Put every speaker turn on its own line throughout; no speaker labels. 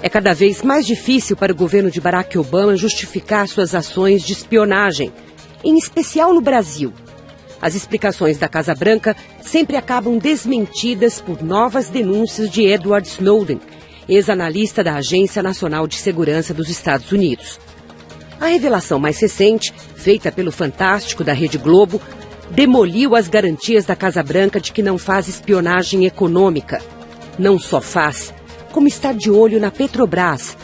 É cada vez mais difícil para o governo de Barack Obama justificar suas ações de espionagem, em especial no Brasil. As explicações da Casa Branca sempre acabam desmentidas por novas denúncias de Edward Snowden, ex-analista da Agência Nacional de Segurança dos Estados Unidos. A revelação mais recente, feita pelo Fantástico da Rede Globo, demoliu as garantias da Casa Branca de que não faz espionagem econômica. Não só faz, como está de olho na Petrobras.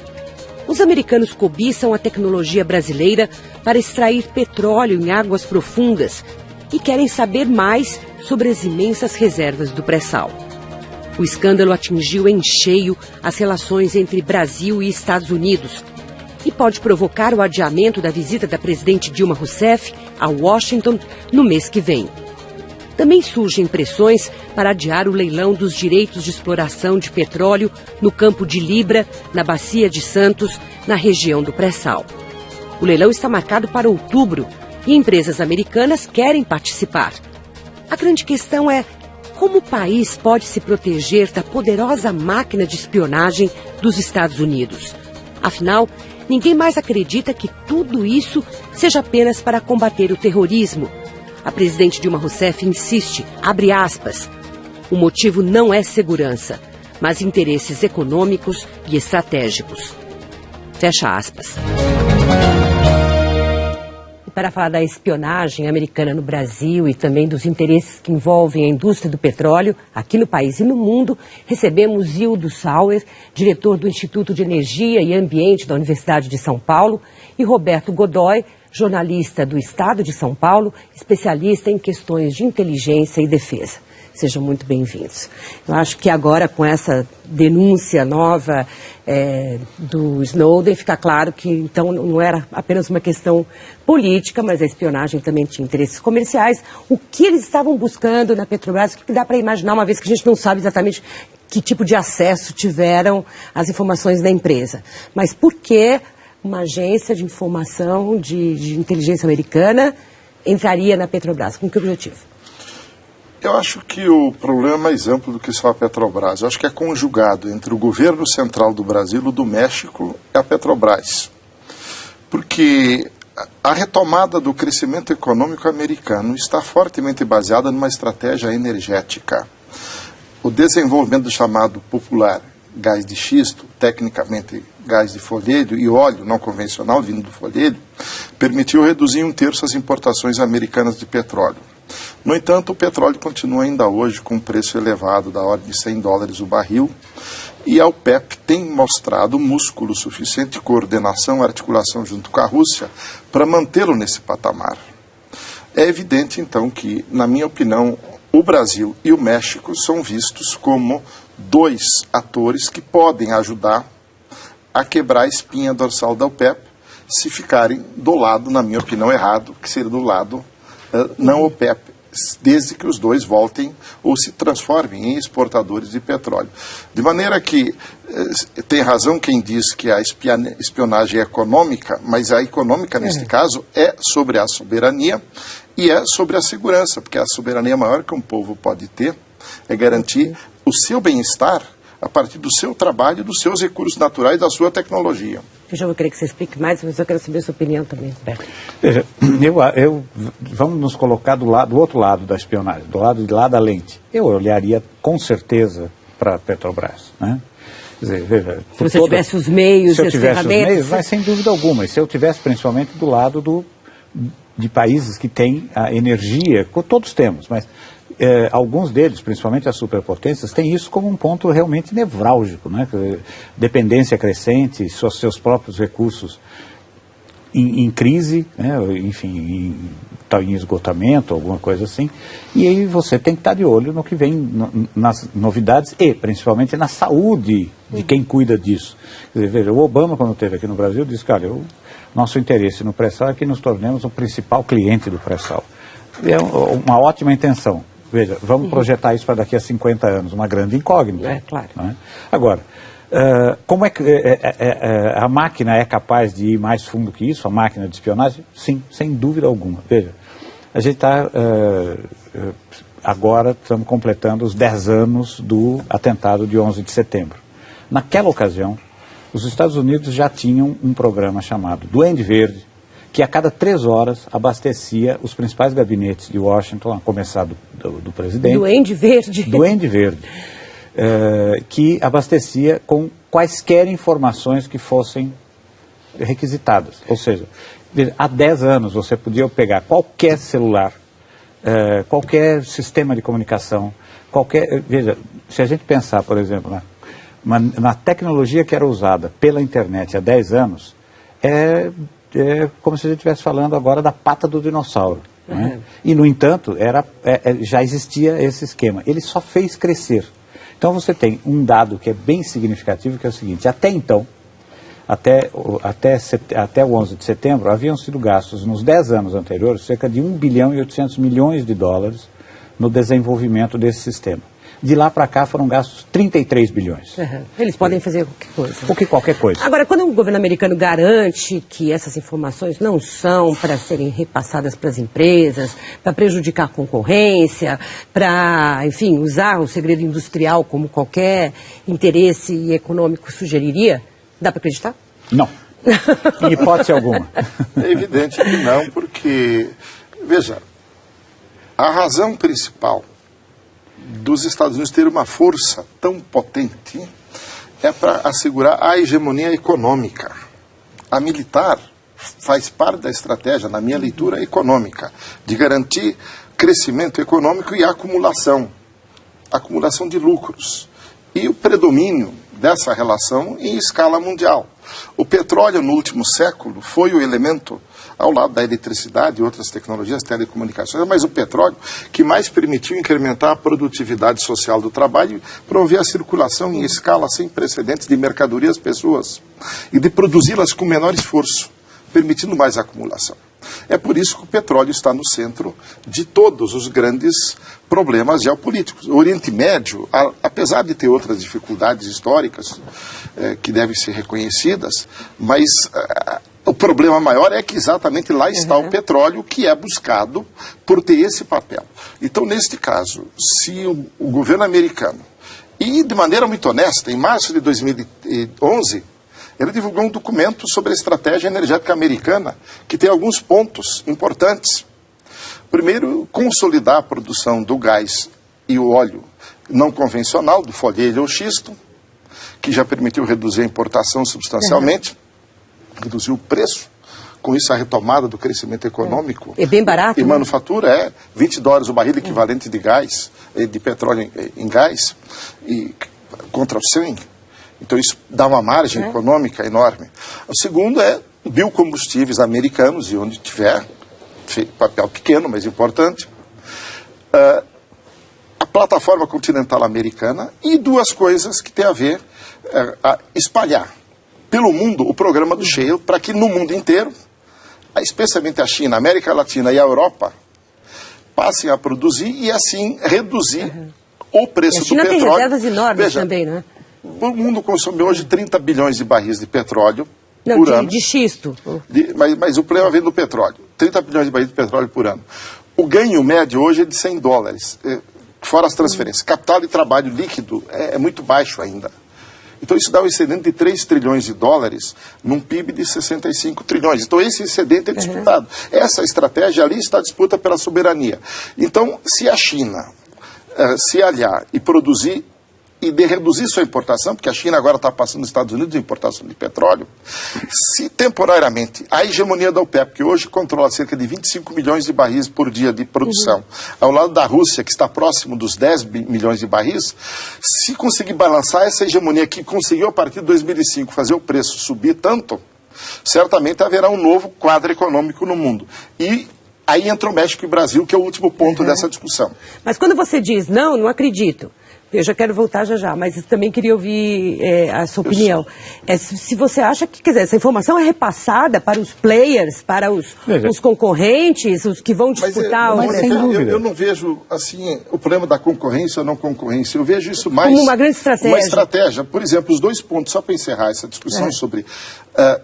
Os americanos cobiçam a tecnologia brasileira para extrair petróleo em águas profundas e querem saber mais sobre as imensas reservas do pré-sal. O escândalo atingiu em cheio as relações entre Brasil e Estados Unidos e pode provocar o adiamento da visita da presidente Dilma Rousseff a Washington no mês que vem. Também surgem pressões para adiar o leilão dos direitos de exploração de petróleo no campo de Libra, na Bacia de Santos, na região do pré-sal. O leilão está marcado para outubro e empresas americanas querem participar. A grande questão é como o país pode se proteger da poderosa máquina de espionagem dos Estados Unidos. Afinal, ninguém mais acredita que tudo isso seja apenas para combater o terrorismo. A presidente Dilma Rousseff insiste, abre aspas, o motivo não é segurança, mas interesses econômicos e estratégicos. Fecha aspas. E para falar da espionagem americana no Brasil e também dos interesses que envolvem a indústria do petróleo, aqui no país e no mundo, recebemos Hildo Sauer, diretor do Instituto de Energia e Ambiente da Universidade de São Paulo, e Roberto Godoy, jornalista do Estado de São Paulo, especialista em questões de inteligência e defesa. Sejam muito bem-vindos. Eu acho que agora, com essa denúncia nova do Snowden, fica claro que, então, não era apenas uma questão política, mas a espionagem também tinha interesses comerciais. O que eles estavam buscando na Petrobras, o que dá para imaginar, uma vez que a gente não sabe exatamente que tipo de acesso tiveram às informações da empresa. Mas por que uma agência de informação de inteligência americana entraria na Petrobras? Com que objetivo?
Eu acho que o problema é mais amplo do que só a Petrobras. Eu acho que é conjugado entre o governo central do Brasil, o do México e a Petrobras. Porque a retomada do crescimento econômico americano está fortemente baseada numa estratégia energética. O desenvolvimento do chamado popular gás de xisto, tecnicamente gás de folhedo, e óleo não convencional vindo do folhedo, permitiu reduzir 1/3 as importações americanas de petróleo. No entanto, o petróleo continua ainda hoje com um preço elevado, da ordem de $100 o barril, e a OPEP tem mostrado músculo suficiente, coordenação, articulação junto com a Rússia, para mantê-lo nesse patamar. É evidente, então, que, na minha opinião, o Brasil e o México são vistos como dois atores que podem ajudar a quebrar a espinha dorsal da OPEP se ficarem do lado, na minha opinião, errado, que seria do lado não OPEP, desde que os dois voltem ou se transformem em exportadores de petróleo. De maneira que tem razão quem diz que a espionagem é econômica, mas a econômica, neste caso, é sobre a soberania e é sobre a segurança, porque a soberania maior que um povo pode ter é garantir o seu bem-estar a partir do seu trabalho, dos seus recursos naturais, da sua tecnologia.
Eu já vou querer que você explique mais, mas eu quero saber a sua opinião também, Roberto.
Veja, vamos nos colocar do outro lado da espionagem, do lado de lá da lente. Eu olharia com certeza para a Petrobras, né? Quer dizer, veja,
se você tivesse os meios e as ferramentas... Se eu tivesse os meios,
mas sem dúvida alguma. E se eu tivesse principalmente do lado de países que têm a energia, todos temos, mas alguns deles, principalmente as superpotências, têm isso como um ponto realmente nevrálgico, né? Dependência crescente, seus próprios recursos em crise, né? Enfim, em esgotamento, alguma coisa assim, e aí você tem que estar de olho no que vem nas novidades e, principalmente, na saúde de quem cuida disso. Quer dizer, veja, o Obama, quando esteve aqui no Brasil, disse que, olha, nosso interesse no pré-sal é que nos tornemos o principal cliente do pré-sal. É uma ótima intenção. Veja, vamos projetar isso para daqui a 50 anos, uma grande incógnita.
É, claro.
Né? Agora, como é que a máquina é capaz de ir mais fundo que isso, a máquina de espionagem? Sim, sem dúvida alguma. Veja, a gente está, agora estamos completando os 10 anos do atentado de 11 de setembro. Naquela ocasião, Os Estados Unidos já tinham um programa chamado Duende Verde, que a cada 3 horas abastecia os principais gabinetes de Washington, a começar do presidente.
Duende Verde.
Duende Verde. Que abastecia com quaisquer informações que fossem requisitadas. Ou seja, há 10 anos você podia pegar qualquer celular, qualquer sistema de comunicação, veja, se a gente pensar, por exemplo, na tecnologia que era usada pela internet há 10 anos, é como se a gente estivesse falando agora da pata do dinossauro. Né? E, no entanto, já existia esse esquema. Ele só fez crescer. Então você tem um dado que é bem significativo, que é o seguinte: até então, até o 11 de setembro, haviam sido gastos nos 10 anos anteriores cerca de 1 bilhão e 800 milhões de dólares no desenvolvimento desse sistema. De lá para cá foram gastos 33 bilhões.
Eles podem fazer qualquer coisa.
Qualquer coisa.
Agora, quando o governo americano garante que essas informações não são para serem repassadas para as empresas, para prejudicar a concorrência, para, enfim, usar o segredo industrial como qualquer interesse econômico sugeriria, dá para acreditar?
Não. Em hipótese alguma.
É evidente que não, porque, veja, a razão principal dos Estados Unidos ter uma força tão potente é para assegurar a hegemonia econômica. A militar faz parte da estratégia, na minha leitura, econômica, de garantir crescimento econômico e acumulação de lucros. E o predomínio dessa relação em escala mundial. O petróleo no último século foi o elemento, ao lado da eletricidade e outras tecnologias, telecomunicações, mas o petróleo que mais permitiu incrementar a produtividade social do trabalho e promover a circulação em escala sem precedentes de mercadorias, pessoas, e de produzi-las com menor esforço, permitindo mais acumulação. É por isso que o petróleo está no centro de todos os grandes problemas geopolíticos. O Oriente Médio, apesar de ter outras dificuldades históricas que devem ser reconhecidas, mas o problema maior é que exatamente lá está o petróleo, que é buscado por ter esse papel. Então, neste caso, se o governo americano, e de maneira muito honesta, em março de 2011, ele divulgou um documento sobre a estratégia energética americana, que tem alguns pontos importantes. Primeiro, consolidar a produção do gás e o óleo não convencional, do folhelho ou xisto, que já permitiu reduzir a importação substancialmente, reduziu o preço, com isso a retomada do crescimento econômico.
É bem barato.
E manufatura é $20 o barril equivalente de gás, de petróleo em gás, e contra o 100. Então isso dá uma margem econômica enorme. O segundo é biocombustíveis americanos, e onde tiver, papel pequeno, mas importante. A plataforma continental americana e duas coisas que tem a ver, espalhar pelo mundo o programa do shale, para que no mundo inteiro, especialmente a China, a América Latina e a Europa, passem a produzir e assim reduzir o preço do petróleo.
A China tem reservas enormes também, não é?
O mundo consome hoje 30 bilhões de barris de petróleo por ano.
De xisto.
Mas o problema vem do petróleo. 30 bilhões de barris de petróleo por ano. O ganho médio hoje é de $100, fora as transferências. Capital e trabalho líquido é muito baixo ainda. Então isso dá um excedente de 3 trilhões de dólares num PIB de 65 trilhões. Então esse excedente é disputado. Essa estratégia ali está disputa pela soberania. Então, se a China se aliar e produzir e de reduzir sua importação, porque a China agora está passando nos Estados Unidos de importação de petróleo, se temporariamente a hegemonia da OPEP, que hoje controla cerca de 25 milhões de barris por dia de produção, ao lado da Rússia, que está próximo dos 10 milhões de barris, se conseguir balançar essa hegemonia que conseguiu a partir de 2005 fazer o preço subir tanto, certamente haverá um novo quadro econômico no mundo. E aí entra o México e o Brasil, que é o último ponto dessa discussão.
Mas quando você diz não acredito. Eu já quero voltar já, mas também queria ouvir a sua opinião. Se você acha que, quer dizer, essa informação é repassada para os players, para os concorrentes, os que vão disputar...
Eu não vejo, assim, o problema da concorrência ou não concorrência. Eu vejo isso mais...
Como uma grande estratégia.
Uma estratégia. Por exemplo, os 2 pontos, só para encerrar essa discussão sobre...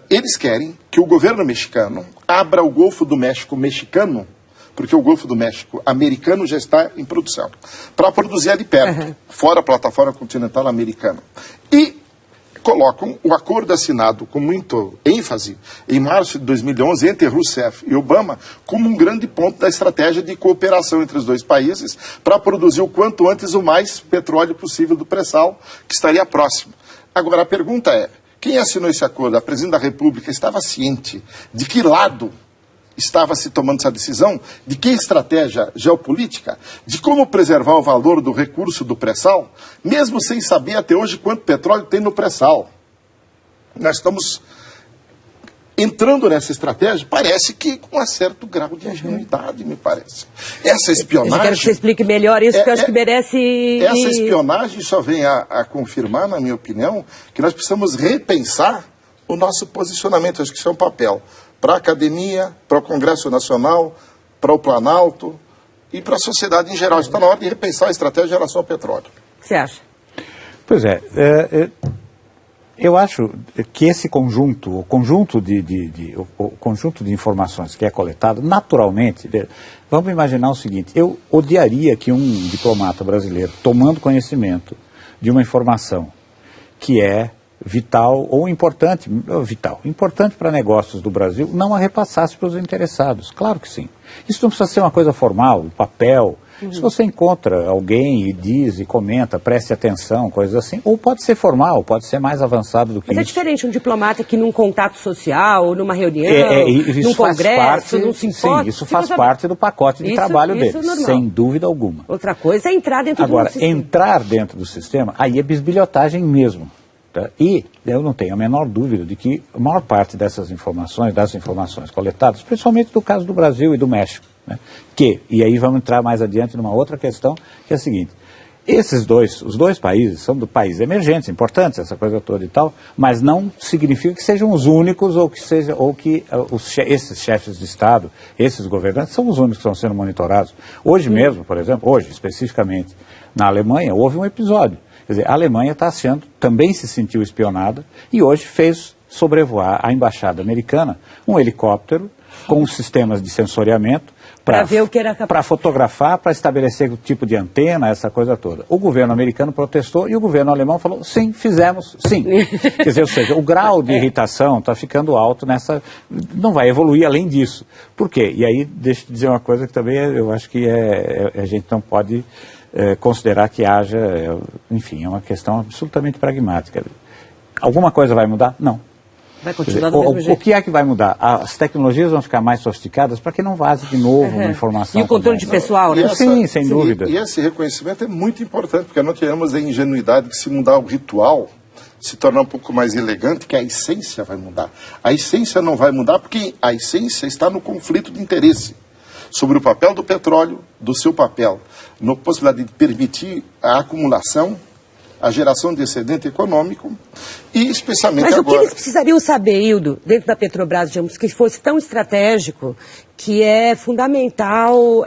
eles querem que o governo mexicano abra o Golfo do México mexicano, porque o Golfo do México americano já está em produção, para produzir ali perto, fora a plataforma continental americana. E colocam o acordo assinado com muito ênfase em março de 2011 entre Rousseff e Obama como um grande ponto da estratégia de cooperação entre os dois países para produzir o quanto antes o mais petróleo possível do pré-sal, que estaria próximo. Agora, a pergunta é, quem assinou esse acordo? A presidente da República estava ciente de que lado estava se tomando essa decisão? De que estratégia geopolítica? De como preservar o valor do recurso do pré-sal? Mesmo sem saber até hoje quanto petróleo tem no pré-sal. Nós estamos entrando nessa estratégia, parece que com um certo grau de ingenuidade, me parece. Essa espionagem...
Eu quero que você explique melhor isso, porque eu acho que merece...
Essa espionagem só vem a confirmar, na minha opinião, que nós precisamos repensar o nosso posicionamento. Acho que isso é um papel para a academia, para o Congresso Nacional, para o Planalto e para a sociedade em geral. Está na hora de repensar a estratégia em relação ao petróleo.
O que você acha?
Pois é, eu acho que esse conjunto, o conjunto de informações que é coletado, naturalmente, vamos imaginar o seguinte, eu odiaria que um diplomata brasileiro, tomando conhecimento de uma informação que é vital ou importante para negócios do Brasil, não a repassasse para os interessados. Claro que sim. Isso não precisa ser uma coisa formal, papel. Se você encontra alguém e diz e comenta, preste atenção, coisas assim, ou pode ser formal, pode ser mais avançado do que isso.
Mas é diferente um diplomata que num contato social, numa reunião, num congresso, num simpósio...
Sim, isso faz parte do pacote de trabalho dele, sem dúvida alguma.
Outra coisa é entrar dentro do sistema.
Agora, entrar dentro do sistema, aí é bisbilhotagem mesmo. Tá? E eu não tenho a menor dúvida de que a maior parte das informações coletadas, principalmente do caso do Brasil e do México, né? E aí vamos entrar mais adiante numa outra questão, que é a seguinte, os dois países são países emergentes, importantes, essa coisa toda e tal, mas não significa que sejam os únicos esses chefes de Estado, esses governantes, são os únicos que estão sendo monitorados. Hoje mesmo, por exemplo, hoje especificamente, na Alemanha, houve um episódio. Quer dizer, a Alemanha também se sentiu espionada e hoje fez sobrevoar a embaixada americana um helicóptero com sistemas de sensoriamento para fotografar, para estabelecer o tipo de antena, essa coisa toda. O governo americano protestou e o governo alemão falou, sim, fizemos, sim. Quer dizer, ou seja, o grau de irritação está ficando alto não vai evoluir além disso. Por quê? E aí, deixa eu dizer uma coisa que também eu acho que a gente não pode... considerar que haja, enfim, é uma questão absolutamente pragmática. Alguma coisa vai mudar? Não.
Vai continuar do mesmo jeito.
O que é que vai mudar? As tecnologias vão ficar mais sofisticadas para que não vaze de novo uma informação.
E o controle de pessoal, né?
Sim, sem dúvida.
E esse reconhecimento é muito importante, porque não teremos a ingenuidade que se mudar o ritual, se tornar um pouco mais elegante, que a essência vai mudar. A essência não vai mudar porque a essência está no conflito de interesse sobre o papel do petróleo, do seu papel, na possibilidade de permitir a acumulação, a geração de excedente econômico e especialmente agora...
Mas o que eles precisariam saber, Hildo, dentro da Petrobras, digamos, que fosse tão estratégico, que é fundamental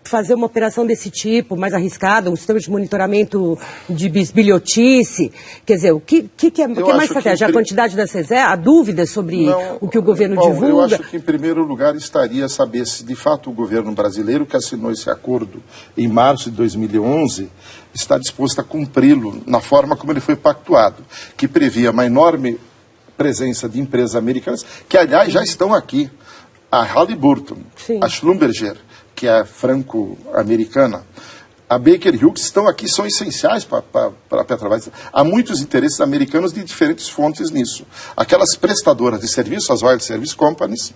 fazer uma operação desse tipo, mais arriscada, um sistema de monitoramento de bisbilhotice, quer dizer, o que é mais estratégia? A quantidade das reservas, a dúvida sobre o que o governo divulga?
Eu acho que em primeiro lugar estaria saber se de fato o governo brasileiro que assinou esse acordo em março de 2011 está disposto a cumpri-lo na forma como ele foi pactuado, que previa uma enorme presença de empresas americanas, que aliás já estão aqui, a Halliburton, a Schlumberger, que é franco-americana, a Baker Hughes estão aqui, são essenciais para a Petrobras. Há muitos interesses americanos de diferentes fontes nisso. Aquelas prestadoras de serviços, as Oil Service Companies,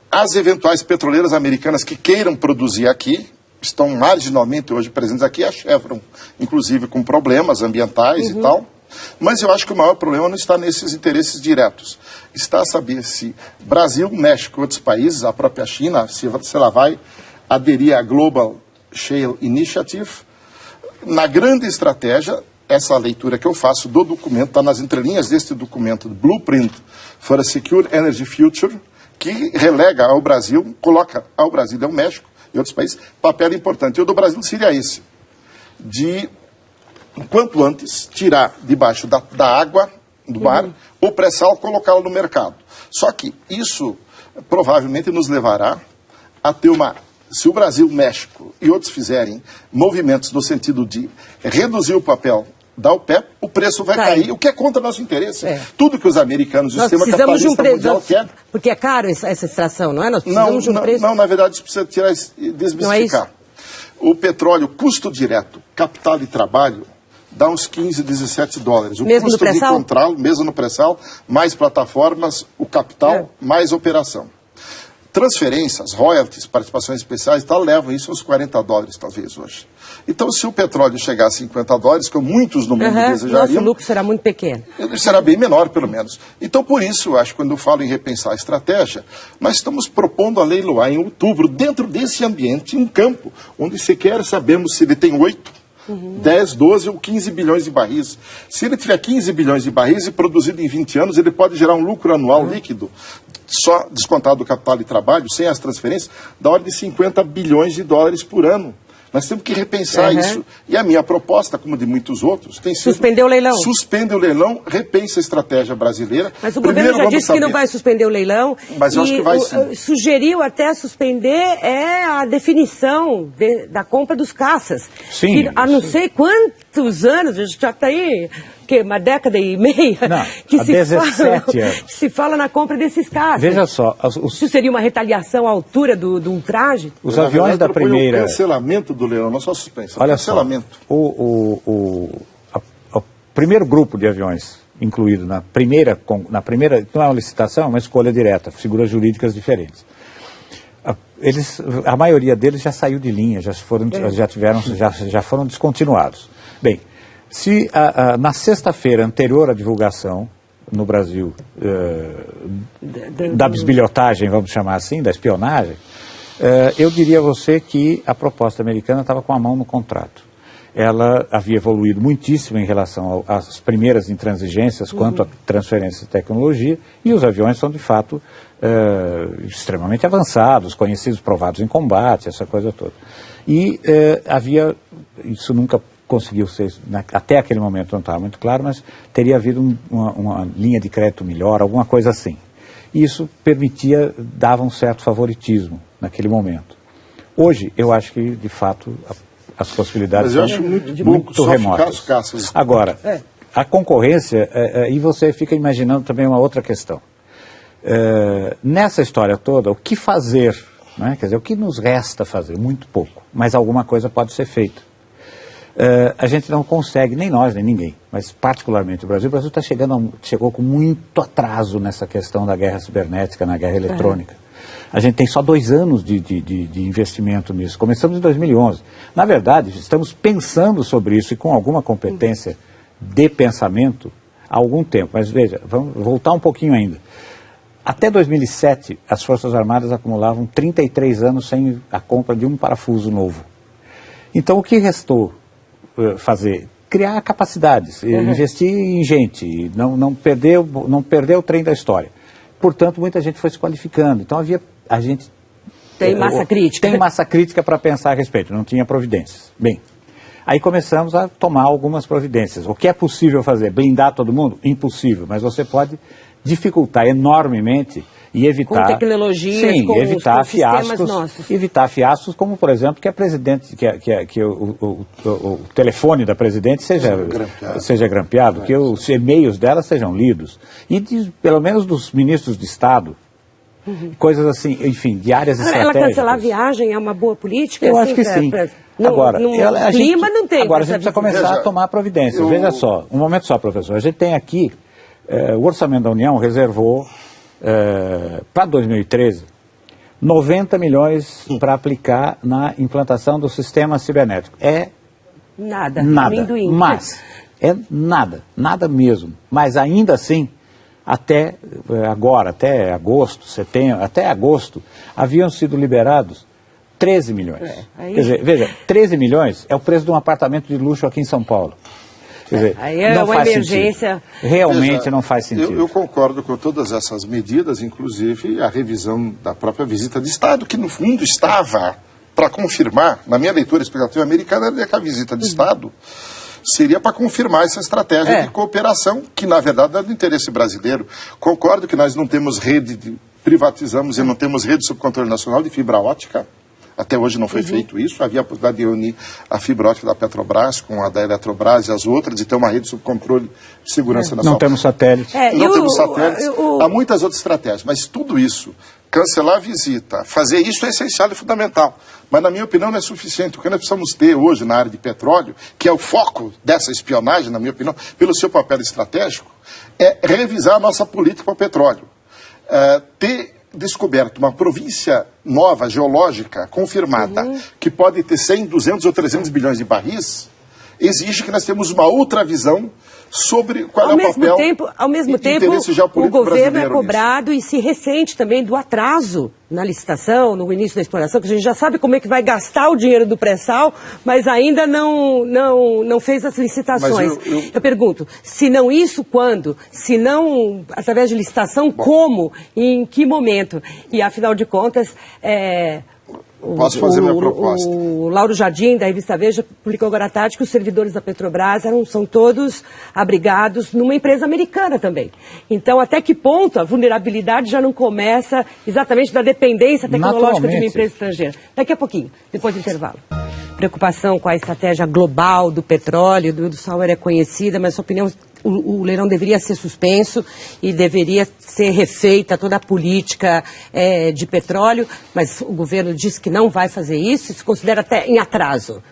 as eventuais petroleiras americanas que queiram produzir aqui, estão marginalmente hoje presentes aqui, a Chevron, inclusive com problemas ambientais e tal. Mas eu acho que o maior problema não está nesses interesses diretos. Está a saber se Brasil, México e outros países, a própria China, se ela vai aderir à Global Shale Initiative. Na grande estratégia, essa leitura que eu faço do documento, está nas entrelinhas deste documento, Blueprint for a Secure Energy Future, que relega ao Brasil, coloca ao Brasil e ao México e outros países, papel importante. E o do Brasil seria esse, de... quanto antes, tirar debaixo da água, do mar, o pré-sal, colocá-lo no mercado. Só que isso provavelmente nos levará a ter se o Brasil, México e outros fizerem movimentos no sentido de reduzir o papel da OPEP, o preço vai cair, o que é contra nosso interesse. Tudo que os americanos, o
nós
sistema capitalista mundial quer.
Porque é caro essa extração, não é? Nós precisamos de um preço...
Não, na verdade, isso precisa tirar, desmistificar. O petróleo, custo direto, capital e trabalho, dá uns 15, 17 dólares. O
mesmo
custo
no pré-sal?
de controle, mesmo no pré-sal, mais plataformas, o capital, mais operação. Transferências, royalties, participações especiais e tal, levam isso uns 40 dólares, talvez, hoje. Então, se o petróleo chegar a 50 dólares, que muitos no mundo desejariam...
Nosso lucro será muito pequeno.
Ele será bem menor, pelo menos. Então, por isso, eu acho que quando eu falo em repensar a estratégia, nós estamos propondo a leiloar em outubro, dentro desse ambiente, um campo, onde sequer sabemos se ele tem 8, 10, 12 ou 15 bilhões de barris. Se ele tiver 15 bilhões de barris e produzido em 20 anos, ele pode gerar um lucro anual líquido, só descontado do capital e trabalho, sem as transferências, da ordem de 50 bilhões de dólares por ano. Nós temos que repensar isso. E a minha proposta, como de muitos outros, tem sido...
Suspender o leilão.
Suspende o leilão, repensa a estratégia brasileira.
Mas o governo já disse que não vai suspender o leilão.
Mas eu acho que vai sim.
Sugeriu até suspender a definição da compra dos caças.
Sim.
Que, há não sei quantos anos, a gente já está aí... uma década e meia, que se fala na compra desses casos.
Veja só...
Isso seria uma retaliação à altura do ultraje?
Os aviões da primeira...
O cancelamento do leilão, não só a suspensão.
Olha
cancelamento.
Só, o primeiro grupo de aviões incluído na primeira, não é uma licitação, é uma escolha direta, figuras jurídicas diferentes. A maioria deles já saiu de linha, já foram descontinuados. Bem, se na sexta-feira anterior à divulgação, no Brasil, da bisbilhotagem, vamos chamar assim, da espionagem, eu diria a você que a proposta americana estava com a mão no contrato. Ela havia evoluído muitíssimo em relação às primeiras intransigências quanto à transferência de tecnologia, e os aviões são, de fato, extremamente avançados, conhecidos, provados em combate, essa coisa toda. E isso nunca conseguiu ser, até aquele momento não estava muito claro, mas teria havido uma linha de crédito melhor, alguma coisa assim. E isso dava um certo favoritismo naquele momento. Hoje, eu acho que, de fato, as possibilidades são muito remotas. Agora, a concorrência, e você fica imaginando também uma outra questão. Nessa história toda, o que fazer? Né? Quer dizer, o que nos resta fazer? Muito pouco, mas alguma coisa pode ser feita. A gente não consegue, nem nós, nem ninguém, mas particularmente o Brasil chegou com muito atraso nessa questão da guerra cibernética, na guerra eletrônica. A gente tem só 2 anos de investimento nisso. Começamos em 2011. Na verdade, estamos pensando sobre isso e com alguma competência de pensamento há algum tempo. Mas veja, vamos voltar um pouquinho ainda. Até 2007, as Forças Armadas acumulavam 33 anos sem a compra de um parafuso novo. Então, o que restou fazer? Criar capacidades, investir em gente, não perder o trem da história. Portanto, muita gente foi se qualificando. Então, a gente...
Tem massa crítica.
Tem massa crítica para pensar a respeito, não tinha providências. Bem, aí começamos a tomar algumas providências. O que é possível fazer? Blindar todo mundo? Impossível, mas você pode dificultar enormemente e evitar...
Com tecnologias,
sim,
com
evitar
sistemas nossos.
Evitar fiascos como, por exemplo, que o telefone da presidente seja grampeado, que os e-mails dela sejam lidos. E pelo menos dos ministros de Estado, coisas assim, enfim, de áreas estratégicas.
Ela cancelar a viagem é uma boa política?
Eu acho que sim. Agora,
a gente
precisa começar a tomar providências. Veja só, um momento só, professor. A gente tem aqui, o Orçamento da União reservou para 2013, 90 milhões para aplicar na implantação do sistema cibernético.
Nada,
mas nada mesmo. Mas ainda assim, até agosto, setembro, até agosto, haviam sido liberados 13 milhões. Quer dizer, veja, 13 milhões é o preço de um apartamento de luxo aqui em São Paulo. Quer dizer,
aí não faz emergência.
Sentido. Realmente não faz sentido.
Eu concordo com todas essas medidas, inclusive a revisão da própria visita de Estado, que no fundo estava para confirmar, na minha leitura explicativa americana, era que a visita de Estado seria para confirmar essa estratégia de cooperação, que na verdade é do interesse brasileiro. Concordo que nós não temos privatizamos e não temos rede sob controle nacional de fibra ótica. Até hoje não foi feito isso. Havia a possibilidade de unir a fibra ótica da Petrobras com a da Eletrobras e as outras, de ter uma rede sob controle de segurança nacional.
Não temos satélite.
Não temos satélites. Há muitas outras estratégias, mas tudo isso, cancelar a visita, fazer isso é essencial e fundamental. Mas, na minha opinião, não é suficiente. O que nós precisamos ter hoje na área de petróleo, que é o foco dessa espionagem, na minha opinião, pelo seu papel estratégico, é revisar a nossa política para o petróleo. Ter descoberto uma província nova, geológica, confirmada, que pode ter 100, 200 ou 300 bilhões de barris, exige que nós temos uma outra visão sobre qual é o papel
ao mesmo tempo, o governo é cobrado e se ressente também do atraso na licitação, no início da exploração, que a gente já sabe como é que vai gastar o dinheiro do pré-sal, mas ainda não fez as licitações. Eu pergunto, se não isso, quando? Se não através de licitação, como? E em que momento? E, afinal de contas,
posso fazer minha proposta?
O Lauro Jardim, da revista Veja, publicou agora à tarde que os servidores da Petrobras são todos abrigados numa empresa americana também. Então, até que ponto a vulnerabilidade já não começa exatamente da dependência tecnológica de uma empresa estrangeira? Daqui a pouquinho, depois do intervalo. Preocupação com a estratégia global do petróleo, do Sauer é conhecida, mas, na sua opinião, o leilão deveria ser suspenso e deveria ser refeita toda a política de petróleo, mas o governo disse que não vai fazer isso e se considera até em atraso.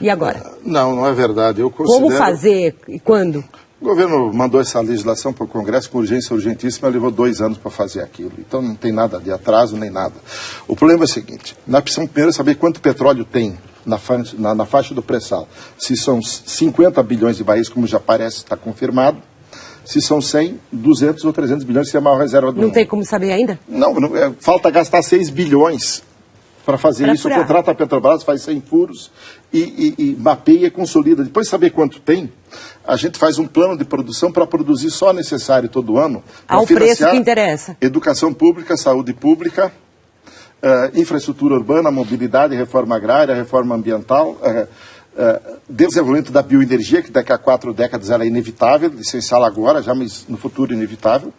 E agora?
Não é verdade. Eu considero...
Como fazer e quando?
O governo mandou essa legislação para o Congresso com urgência urgentíssima, levou 2 anos para fazer aquilo. Então não tem nada de atraso nem nada. O problema é o seguinte, nós precisamos primeiro saber quanto petróleo tem na faixa do pré-sal. Se são 50 bilhões de barris, como já parece, está confirmado. Se são 100, 200 ou 300 bilhões, que é a maior reserva do mundo.
Não tem como saber ainda?
Não, falta gastar 6 bilhões para fazer isso. O contrato da Petrobras faz 100 furos e mapeia e consolida. Depois de saber quanto tem, a gente faz um plano de produção para produzir só necessário todo ano.
Ao preço que interessa.
Educação pública, saúde pública, infraestrutura urbana, mobilidade, reforma agrária, reforma ambiental, desenvolvimento da bioenergia, que daqui a 4 décadas ela é inevitável, essencial agora, já, mas no futuro inevitável,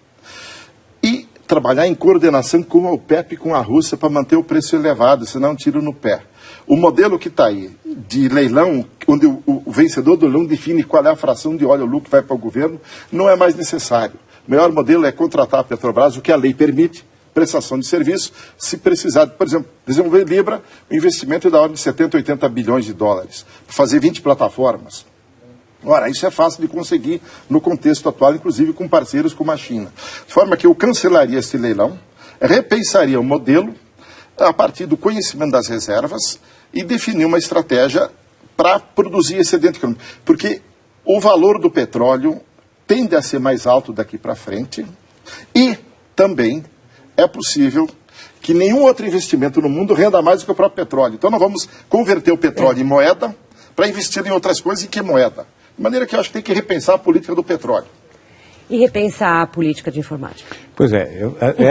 e trabalhar em coordenação com a OPEP e com a Rússia para manter o preço elevado, senão um tiro no pé. O modelo que está aí, de leilão, onde o vencedor do leilão define qual é a fração de óleo ou lucro que vai para o governo, não é mais necessário. O melhor modelo é contratar a Petrobras, o que a lei permite, prestação de serviço, se precisar, por exemplo, desenvolver Libra, o investimento é da ordem de 70, 80 bilhões de dólares, para fazer 20 plataformas. Ora, isso é fácil de conseguir no contexto atual, inclusive com parceiros como a China. De forma que eu cancelaria esse leilão, repensaria o modelo a partir do conhecimento das reservas e definir uma estratégia para produzir excedente econômico. Porque o valor do petróleo tende a ser mais alto daqui para frente e também é possível que nenhum outro investimento no mundo renda mais do que o próprio petróleo. Então nós vamos converter o petróleo em moeda para investir em outras coisas. E que moeda? De maneira que eu acho que tem que repensar a política do petróleo.
E repensar a política de informática.
Pois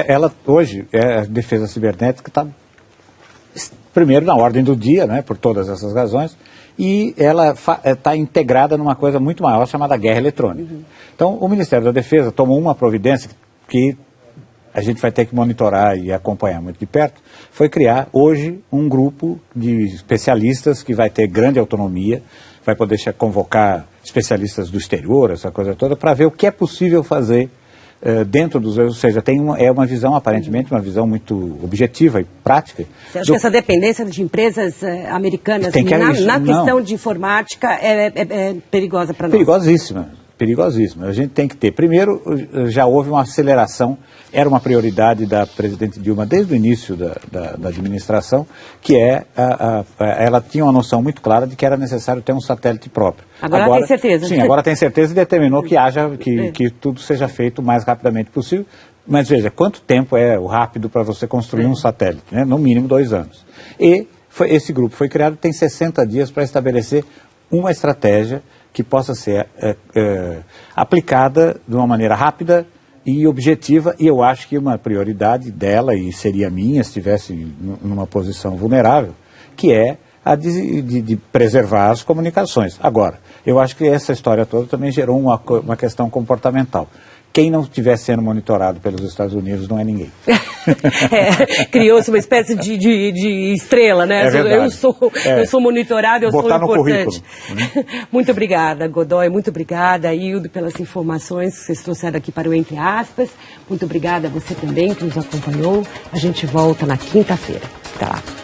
ela hoje, a defesa cibernética está primeiro na ordem do dia, né, por todas essas razões, e ela está integrada numa coisa muito maior chamada guerra eletrônica. Então o Ministério da Defesa tomou uma providência que a gente vai ter que monitorar e acompanhar muito de perto, foi criar hoje um grupo de especialistas que vai ter grande autonomia, vai poder convocar especialistas do exterior, essa coisa toda, para ver o que é possível fazer dentro dos... Ou seja, é uma visão, aparentemente, uma visão muito objetiva e prática.
Você acha que essa dependência de empresas americanas na questão de informática é perigosa para nós?
Perigosíssima. A gente tem que ter, primeiro, já houve uma aceleração, era uma prioridade da presidente Dilma desde o início da administração, que ela tinha uma noção muito clara de que era necessário ter um satélite próprio.
Agora tem certeza.
Sim, agora tem certeza e determinou que tudo seja feito o mais rapidamente possível. Mas veja, quanto tempo é o rápido para você construir um satélite? Né? No mínimo 2 anos. E esse grupo foi criado, tem 60 dias para estabelecer uma estratégia que possa ser aplicada de uma maneira rápida e objetiva, e eu acho que uma prioridade dela, e seria minha se estivesse numa posição vulnerável, que é a de preservar as comunicações. Agora, eu acho que essa história toda também gerou uma questão comportamental. quem não estivesse sendo monitorado pelos Estados Unidos não é ninguém.
Criou-se uma espécie de estrela, né? Eu sou monitorado, eu
botar
sou importante.
No currículo.
Muito obrigada, Godoy, muito obrigada, Hildo, pelas informações que vocês trouxeram aqui para o Entre Aspas. Muito obrigada a você também que nos acompanhou. A gente volta na quinta-feira. Até lá.